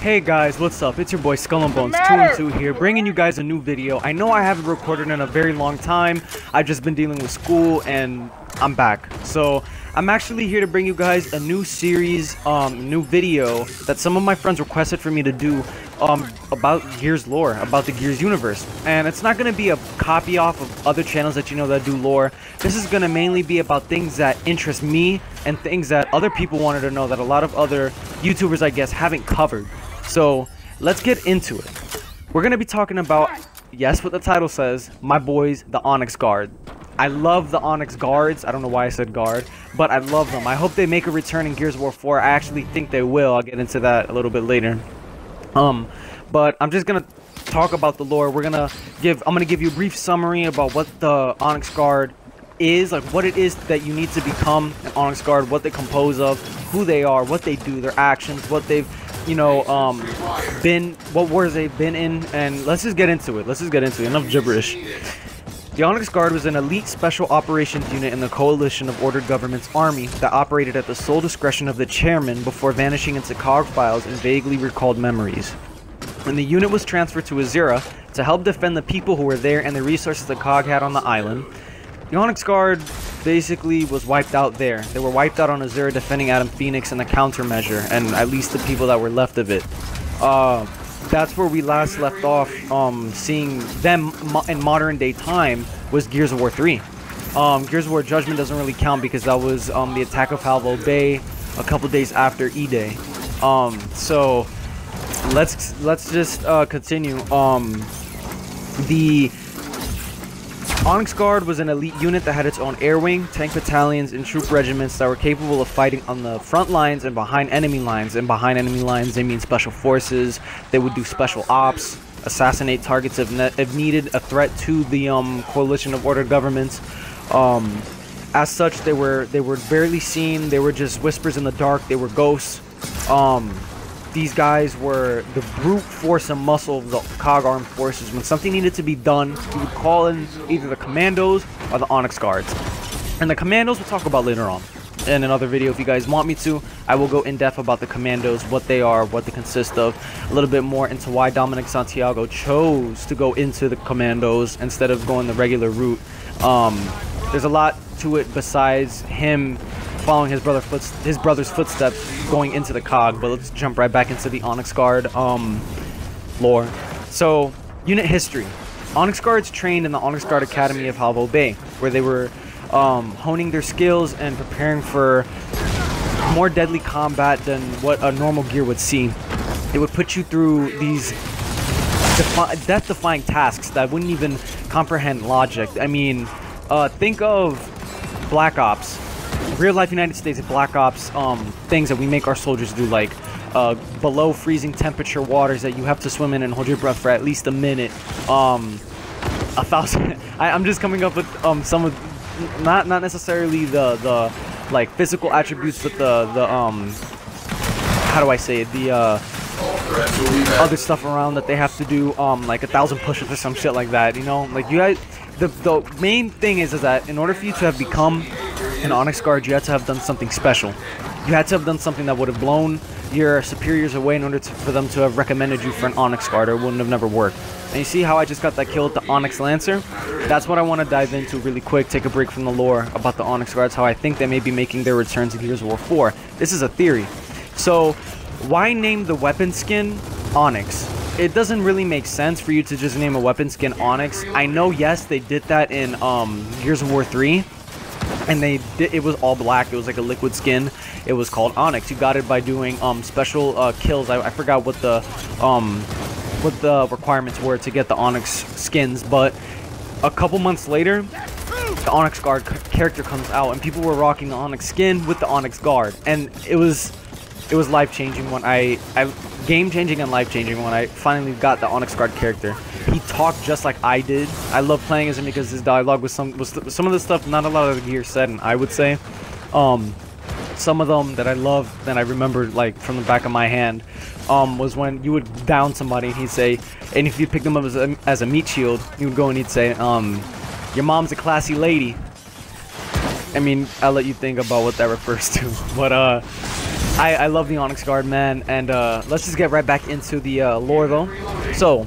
Hey guys, what's up? It's your boy Skull and Bones 2 and 2 here, bringing you guys a new video. I know I haven't recorded in a very long time. I've just been dealing with school and I'm back. So I'm actually here to bring you guys a new series, new video that some of my friends requested for me to do about Gears lore, about the Gears universe. And it's not going to be a copy off of other channels that you know that do lore. This is going to mainly be about things that interest me and things that other people wanted to know that a lot of other YouTubers, I guess, haven't covered. So let's get into it. We're going to be talking about, yes, what the title says, my boys, the Onyx Guard. I love the Onyx Guards. I don't know why I said guard, but I love them. I hope they make a return in Gears of War 4. I actually think they will. I'll get into that a little bit later. But I'm just gonna talk about the lore. I'm gonna give you a brief summary about what the Onyx Guard is, like what it is that you need to become an Onyx Guard, what they compose of, who they are, what they do, their actions, what they've, you know, what wars they've been in, and let's just get into it. Enough gibberish. The Onyx Guard was an elite special operations unit in the coalition of ordered government's army that operated at the sole discretion of the chairman before vanishing into COG files and vaguely recalled memories. When the unit was transferred to Azura to help defend the people who were there and the resources the COG had on the island, the Onyx Guard basically was wiped out there. They were wiped out on Azura defending Adam Phoenix and the countermeasure, and at least the people that were left of it. That's where we last left off, seeing them in modern day time was Gears of War 3. Gears of War Judgment doesn't really count because that was the attack of Halvo Bay a couple days after E-Day. So let's just continue. The Onyx Guard was an elite unit that had its own air wing, tank battalions, and troop regiments that were capable of fighting on the front lines and behind enemy lines. And behind enemy lines, they mean special forces. They would do special ops, assassinate targets if needed, a threat to the coalition of ordered governments. As such, they were barely seen. They were just whispers in the dark. They were ghosts. These guys were the brute force and muscle of the COG armed forces. When something needed to be done, you would call in either the commandos or the Onyx Guards. And the commandos we'll talk about later on in another video if you guys want me to. I will go in depth about the commandos, what they are, what they consist of, a little bit more into why Dominic Santiago chose to go into the commandos instead of going the regular route. There's a lot to it besides him following his brother's footsteps going into the COG, but let's jump right back into the Onyx Guard lore. So, unit history. Onyx Guards trained in the Onyx Guard Academy of Halvo Bay, where they were honing their skills and preparing for more deadly combat than what a normal gear would see. It would put you through these death-defying tasks that wouldn't even comprehend logic. I mean, think of Black Ops. Real life United States Black Ops things that we make our soldiers do, like below freezing temperature waters that you have to swim in and hold your breath for at least a minute. 1,000. I'm just coming up with some of not necessarily the like physical attributes, but the how do I say it, the other stuff around that they have to do, like 1,000 push-ups or some shit like that, you know. Like, you guys, the main thing is that in order for you to have become an Onyx Guard, you had to have done something special. You had to have done something that would have blown your superiors away in order for them to have recommended you for an Onyx Guard, or it wouldn't have never worked. And you see how I just got that kill with the Onyx Lancer? That's what I want to dive into really quick, take a break from the lore about the Onyx Guards, how I think they may be making their return to Gears of War 4. This is a theory. So, why name the weapon skin Onyx? It doesn't really make sense for you to just name a weapon skin Onyx. I know, yes, they did that in Gears of War 3. And it was all black. It was like a liquid skin. It was called Onyx. You got it by doing special kills. I forgot what the requirements were to get the Onyx skins, but a couple months later, the Onyx Guard character comes out, and people were rocking the Onyx skin with the Onyx Guard, and it was life-changing when game-changing and life-changing when I finally got the Onyx Guard character. He talked just like I did. I love playing as him because his dialogue was some of the stuff not a lot of the gear said, and I would say some of them that I love that I remember like from the back of my hand was when you would down somebody and he'd say, and if you pick them up as a meat shield, you would go and he'd say, your mom's a classy lady. I mean, I'll let you think about what that refers to, but I love the Onyx Guard, man, and let's just get right back into the lore, though. So,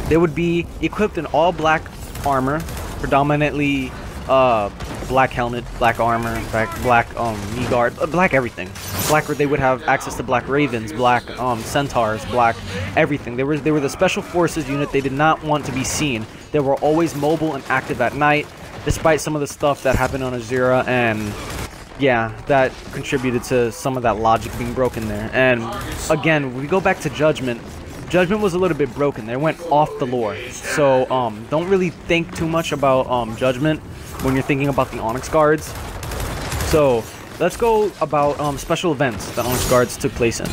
they would be equipped in all black armor, predominantly black helmet, black armor, black knee guard, black everything. Black, they would have access to black ravens, black centaurs, black everything. They were the special forces unit. They did not want to be seen. They were always mobile and active at night, despite some of the stuff that happened on Azura, and yeah, that contributed to some of that logic being broken there. And again, when we go back to Judgment, Judgment was a little bit broken. They went off the lore. So don't really think too much about Judgment when you're thinking about the Onyx Guards. So let's go about special events that Onyx Guards took place in.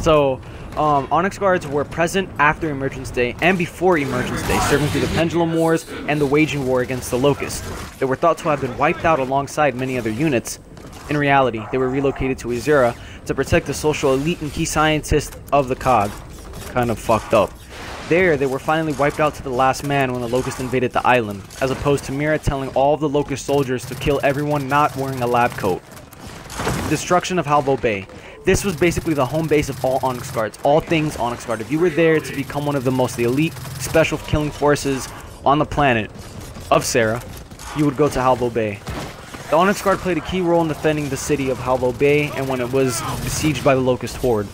So Onyx Guards were present after Emergence Day and before Emergence Day, serving through the Pendulum Wars and the waging war against the Locust. They were thought to have been wiped out alongside many other units. In reality, they were relocated to Azura to protect the social elite and key scientists of the COG. Kind of fucked up. There, they were finally wiped out to the last man when the Locust invaded the island, as opposed to Mira telling all of the Locust soldiers to kill everyone not wearing a lab coat. Destruction of Halvo Bay. This was basically the home base of all Onyx Guards, all things Onyx Guard. If you were there to become one of the most elite special killing forces on the planet of Sarah, you would go to Halvo Bay. The Onyx Guard played a key role in defending the city of Halvo Bay and when it was besieged by the Locust Horde.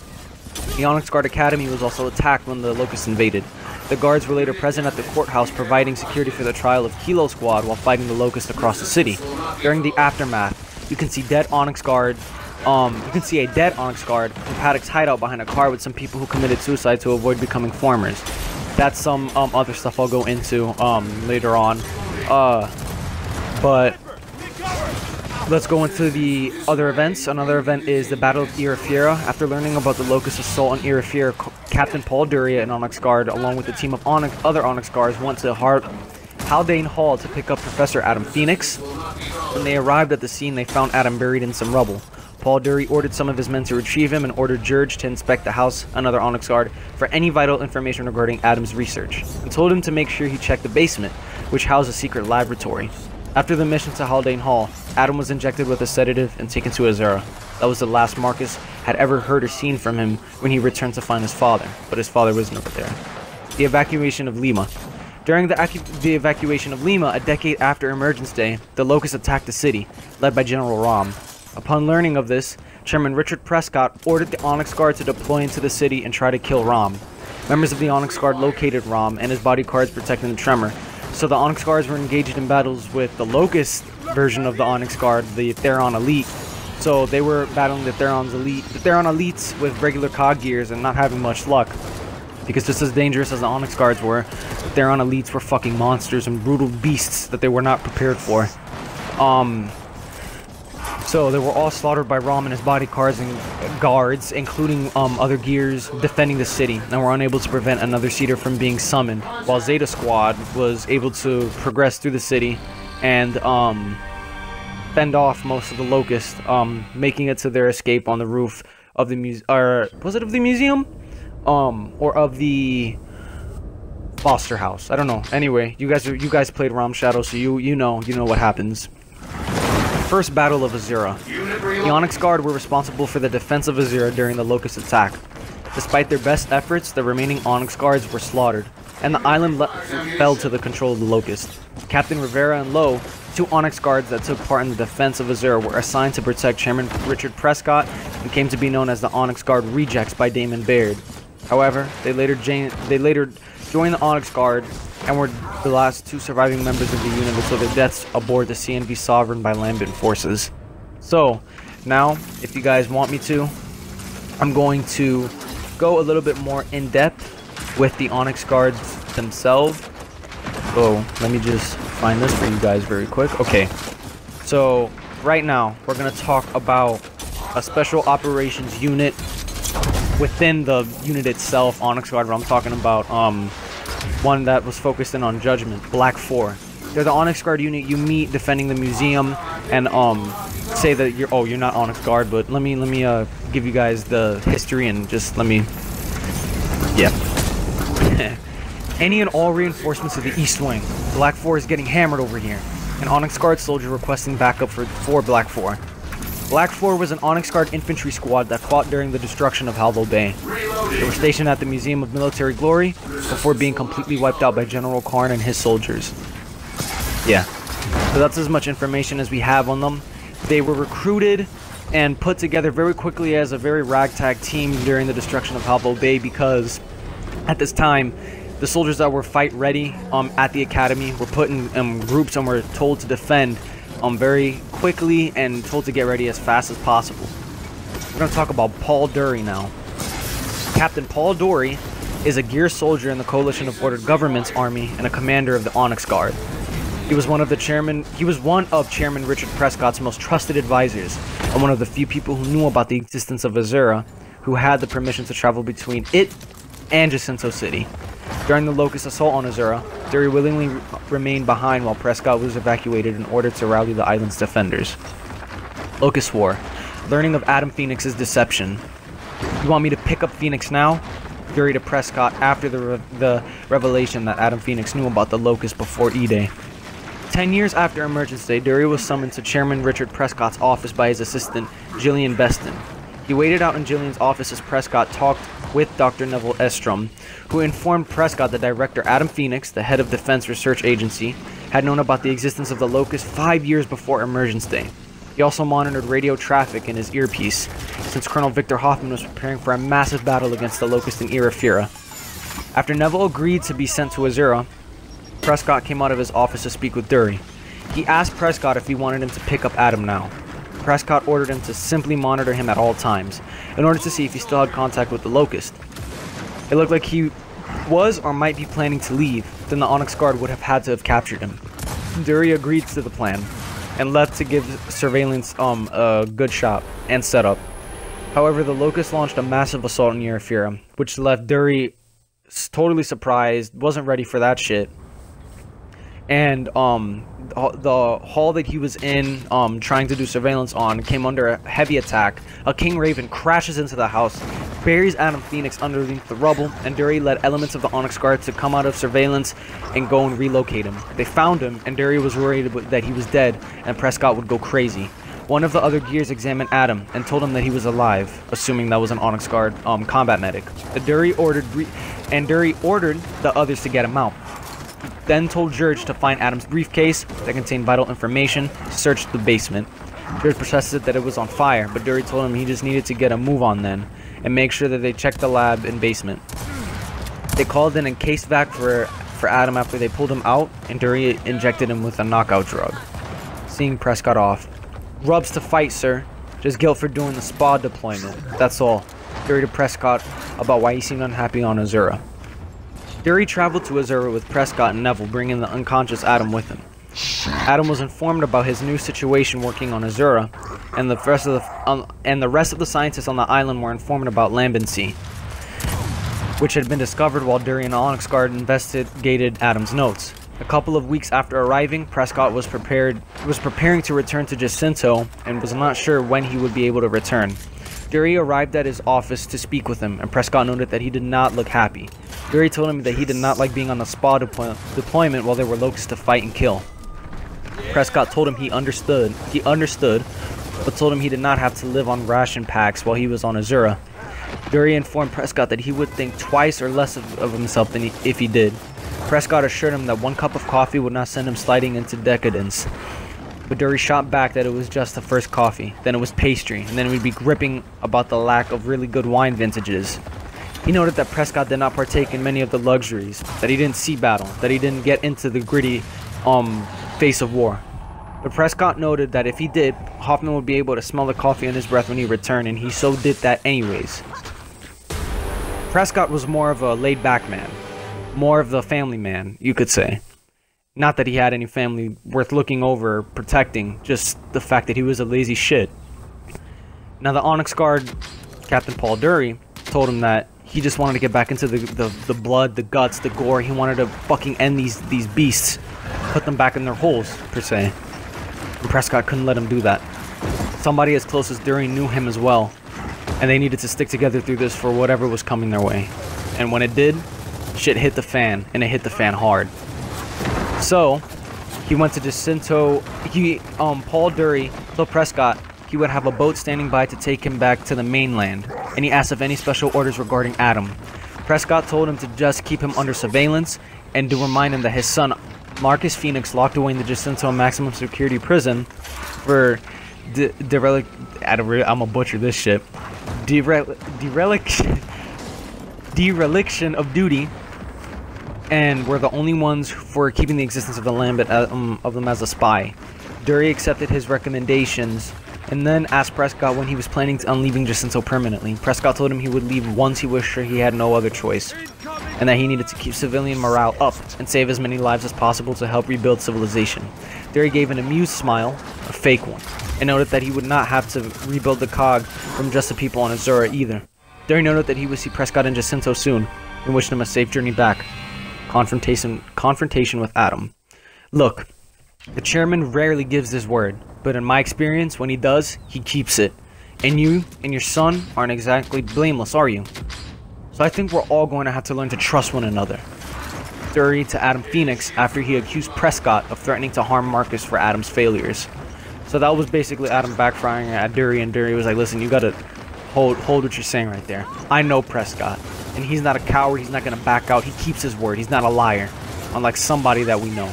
The Onyx Guard Academy was also attacked when the Locusts invaded. The guards were later present at the courthouse providing security for the trial of Kilo Squad while fighting the Locust across the city. During the aftermath, you can see dead Onyx Guard. You can see a dead Onyx Guard in Paddock's hideout behind a car with some people who committed suicide to avoid becoming farmers. That's some other stuff I'll go into later on. But let's go into the other events. Another event is the Battle of Irafiera. After learning about the Locust assault on Irafiera, Captain Paul Dori and Onyx Guard, along with a team of other Onyx Guards, went to Haldane Hall to pick up Professor Adam Phoenix. When they arrived at the scene, they found Adam buried in some rubble. Paul Dori ordered some of his men to retrieve him and ordered George to inspect the house, another Onyx Guard, for any vital information regarding Adam's research, and told him to make sure he checked the basement, which housed a secret laboratory. After the mission to Haldane Hall, Adam was injected with a sedative and taken to Azura. That was the last Marcus had ever heard or seen from him when he returned to find his father, but his father was never there. The Evacuation of Lima. During the Evacuation of Lima, a decade after Emergence Day, the Locusts attacked the city, led by General Rom. Upon learning of this, Chairman Richard Prescott ordered the Onyx Guard to deploy into the city and try to kill Rom. Members of the Onyx Guard located Rom and his bodyguards protecting the Tremor. So the Onyx Guards were engaged in battles with the Locust version of the Onyx Guard, the Theron Elite. So they were battling the Theron Elites with regular COG gears and not having much luck. Because just as dangerous as the Onyx Guards were, the Theron Elites were fucking monsters and brutal beasts that they were not prepared for. So they were all slaughtered by Rom and his bodyguards and guards, including other gears defending the city, and were unable to prevent another Cedar from being summoned, while Zeta Squad was able to progress through the city and fend off most of the Locusts, making it to their escape on the roof of the museum. Or was it of the museum? Or of the Foster House? I don't know. Anyway, you guys played Rom Shadow, so you know what happens. First Battle of Azura. The Onyx Guard were responsible for the defense of Azura during the Locust attack. Despite their best efforts, the remaining Onyx Guards were slaughtered, and the island fell to the control of the Locust. Captain Rivera and Lowe, two Onyx Guards that took part in the defense of Azura, were assigned to protect Chairman Richard Prescott and came to be known as the Onyx Guard Rejects by Damon Baird. However, they later joined the Onyx Guard and were the last two surviving members of the unit until their deaths aboard the CNV Sovereign by Lambent forces. So, now, if you guys want me to, I'm going to go a little bit more in depth with the Onyx Guards themselves. So, let me just find this for you guys very quick. Okay, so right now, we're going to talk about a special operations unit within the unit itself, Onyx Guard. I'm talking about one that was focused in on Judgment, Black 4. They're the Onyx Guard unit you meet defending the museum, and say that you're not Onyx Guard, but let me give you guys the history and just any and all reinforcements of the East Wing. Black 4 is getting hammered over here. An Onyx Guard soldier requesting backup for Black 4. Black 4 was an Onyx Guard infantry squad that fought during the destruction of Halvo Bay. They were stationed at the Museum of Military Glory before being completely wiped out by General Karn and his soldiers. Yeah, so that's as much information as we have on them. They were recruited and put together very quickly as a very ragtag team during the destruction of Halvo Bay, because at this time, the soldiers that were fight ready at the academy were put in groups and were told to defend very quickly and told to get ready as fast as possible. We're going to talk about Paul Dori now. Captain Paul Dori is a gear soldier in the Coalition of Ordered Government's army and a commander of the Onyx Guard. He was one of Chairman Richard Prescott's most trusted advisors, and one of the few people who knew about the existence of Azura, who had the permission to travel between it and Jacinto City. During the Locust assault on Azura, Dori willingly remained behind while Prescott was evacuated in order to rally the island's defenders. Locust War. Learning of Adam Phoenix's deception. You want me to pick up Phoenix now? Dori to Prescott after the revelation that Adam Phoenix knew about the Locust before E-Day. 10 years after Emergence Day, Dori was summoned to Chairman Richard Prescott's office by his assistant, Gillian Beston. He waited out in Gillian's office as Prescott talked with Dr. Neville Estrom, who informed Prescott that Director Adam Phoenix, the head of Defense Research Agency, had known about the existence of the Locust 5 years before Emergence Day. He also monitored radio traffic in his earpiece, since Colonel Victor Hoffman was preparing for a massive battle against the Locust in Irafira. After Neville agreed to be sent to Azura, Prescott came out of his office to speak with Dori. He asked Prescott if he wanted him to pick up Adam now. Prescott ordered him to simply monitor him at all times, in order to see if he still had contact with the Locust. It looked like he was or might be planning to leave, then the Onyx Guard would have had to have captured him. Dori agreed to the plan, and left to give surveillance a good shot and setup. However, the Locust launched a massive assault in Irafira, which left Dori totally surprised, wasn't ready for that shit. And the hall that he was in trying to do surveillance on came under a heavy attack. A King Raven crashes into the house, buries Adam Phoenix underneath the rubble, and Dori led elements of the Onyx Guard to come out of surveillance and go and relocate him. They found him, and Dori was worried that he was dead and Prescott would go crazy. One of the other gears examined Adam and told him that he was alive, assuming that was an Onyx Guard combat medic. Dori ordered the others to get him out. Then told George to find Adam's briefcase that contained vital information, searched the basement. George protested that it was on fire, but Dori told him he just needed to get a move on then, and make sure that they checked the lab and basement. They called in a case vac for Adam after they pulled him out, and Dori injected him with a knockout drug. Seeing Prescott off. Rubs to fight, sir. Just guilt for doing the spa deployment. That's all. Dori to Prescott about why he seemed unhappy on Azura. Dori traveled to Azura with Prescott and Neville, bringing the unconscious Adam with him. Adam was informed about his new situation working on Azura, and the rest of the scientists on the island were informed about Lambency, which had been discovered while Dori and the Onyx Guard investigated Adam's notes. A couple of weeks after arriving, Prescott was preparing to return to Jacinto and was not sure when he would be able to return. Dori arrived at his office to speak with him, and Prescott noted that he did not look happy. Dori told him that he did not like being on the spa deployment while there were Locusts to fight and kill. Prescott told him he understood, but told him he did not have to live on ration packs while he was on Azura. Dori informed Prescott that he would think twice or less of himself than if he did. Prescott assured him that one cup of coffee would not send him sliding into decadence. But Dori shot back that it was just the first coffee, then it was pastry, and then we'd be gripping about the lack of really good wine vintages. He noted that Prescott did not partake in many of the luxuries, that he didn't see battle, that he didn't get into the gritty face of war. But Prescott noted that if he did, Hoffman would be able to smell the coffee on his breath when he returned, and he so did that anyways. Prescott was more of a laid-back man, more of the family man, you could say. Not that he had any family worth looking over or protecting, just the fact that he was a lazy shit. Now the Onyx Guard, Captain Paul Dori, told him that he just wanted to get back into the blood, the guts, the gore. He wanted to fucking end these beasts, put them back in their holes, per se. And Prescott couldn't let him do that. Somebody as close as Dori knew him as well, and they needed to stick together through this for whatever was coming their way. And when it did, shit hit the fan, and it hit the fan hard. So, he went to Jacinto. Paul Dori told Prescott he would have a boat standing by to take him back to the mainland, and he asked if any special orders regarding Adam. Prescott told him to just keep him under surveillance and to remind him that his son Marcus Phoenix, locked away in the Jacinto maximum security prison for I'm gonna butcher this shit. Dereliction of duty, and were the only ones for keeping the existence of the land of them as a spy. Dori accepted his recommendations and then asked Prescott when he was planning on leaving Jacinto permanently. Prescott told him he would leave once he was sure he had no other choice, and that he needed to keep civilian morale up and save as many lives as possible to help rebuild civilization. Dori gave an amused smile, a fake one, and noted that he would not have to rebuild the cog from just the people on Azura either. Dori noted that he would see Prescott in Jacinto soon, and wished him a safe journey back. Confrontation with Adam. Look, the chairman rarely gives his word, but in my experience, when he does, he keeps it. And you and your son aren't exactly blameless, are you? So I think we're all going to have to learn to trust one another. Dori to Adam Phoenix after he accused Prescott of threatening to harm Marcus for Adam's failures. So that was basically Adam backfiring at Dori, and Dori was like, listen, you gotta hold what you're saying right there. I know Prescott, and he's not a coward, he's not gonna back out, he keeps his word, he's not a liar, unlike somebody that we know.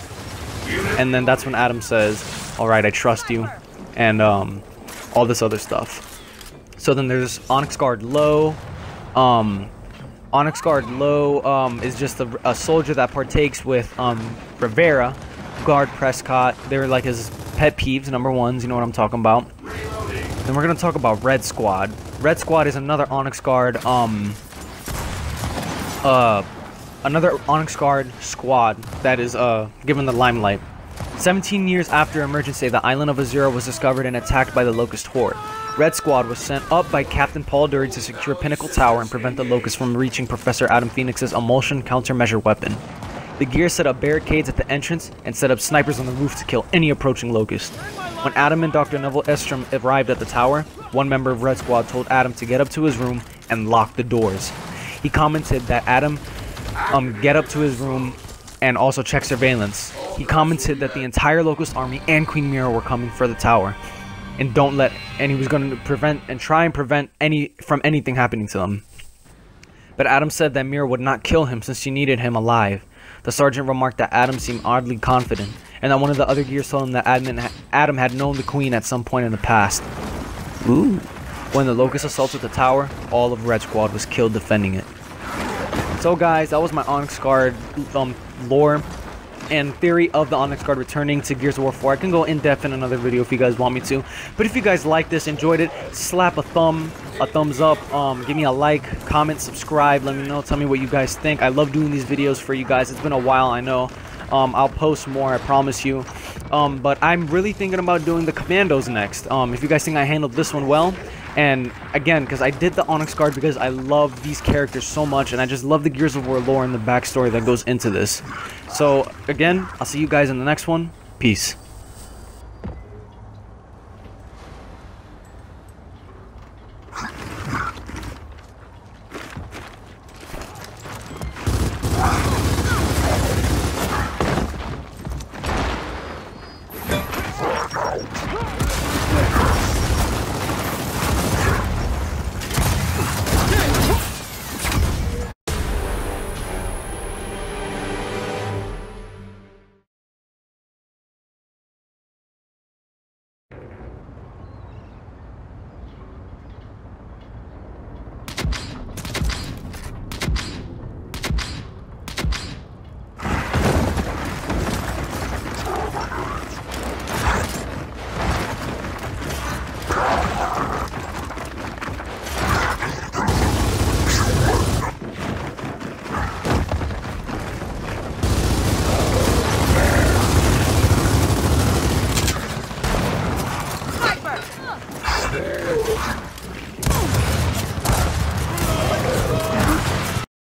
And then that's when Adam says, alright, I trust you, and all this other stuff. So then there's Onyx Guard Low. Onyx Guard Low is just a soldier that partakes with Rivera, guard Prescott. They're like his pet peeves, number ones, you know what I'm talking about. Then we're gonna talk about Red Squad. Red Squad is another Onyx Guard squad that is given the limelight. 17 years after Emergency, the island of Azura was discovered and attacked by the Locust Horde. Red Squad was sent up by Captain Paul Dori to secure Pinnacle Tower and prevent the Locust from reaching Professor Adam Phoenix's emulsion countermeasure weapon. The gear set up barricades at the entrance and set up snipers on the roof to kill any approaching Locust. When Adam and Dr. Neville Estrom arrived at the tower, one member of Red Squad told Adam to get up to his room and lock the doors. He commented that Adam get up to his room and also check surveillance. He commented that the entire Locust army and Queen Mira were coming for the tower, and he was going to try and prevent anything happening to them. But Adam said that Mira would not kill him since she needed him alive. The sergeant remarked that Adam seemed oddly confident, and that one of the other gears told him that Adam had known the Queen at some point in the past. Ooh. When the Locust assaulted the tower, all of Red Squad was killed defending it. So guys, that was my Onyx Guard lore and theory of the Onyx Guard returning to Gears of War 4. I can go in depth in another video if you guys want me to. But if you guys like this, enjoyed it, slap a thumbs up, give me a like, comment, subscribe, let me know, tell me what you guys think. I love doing these videos for you guys. It's been a while, I know. I'll post more, I promise you. But I'm really thinking about doing the Commandos next. If you guys think I handled this one well, and again, because I did the Onyx Guard because I love these characters so much, and I just love the Gears of War lore and the backstory that goes into this. So again, I'll see you guys in the next one. Peace.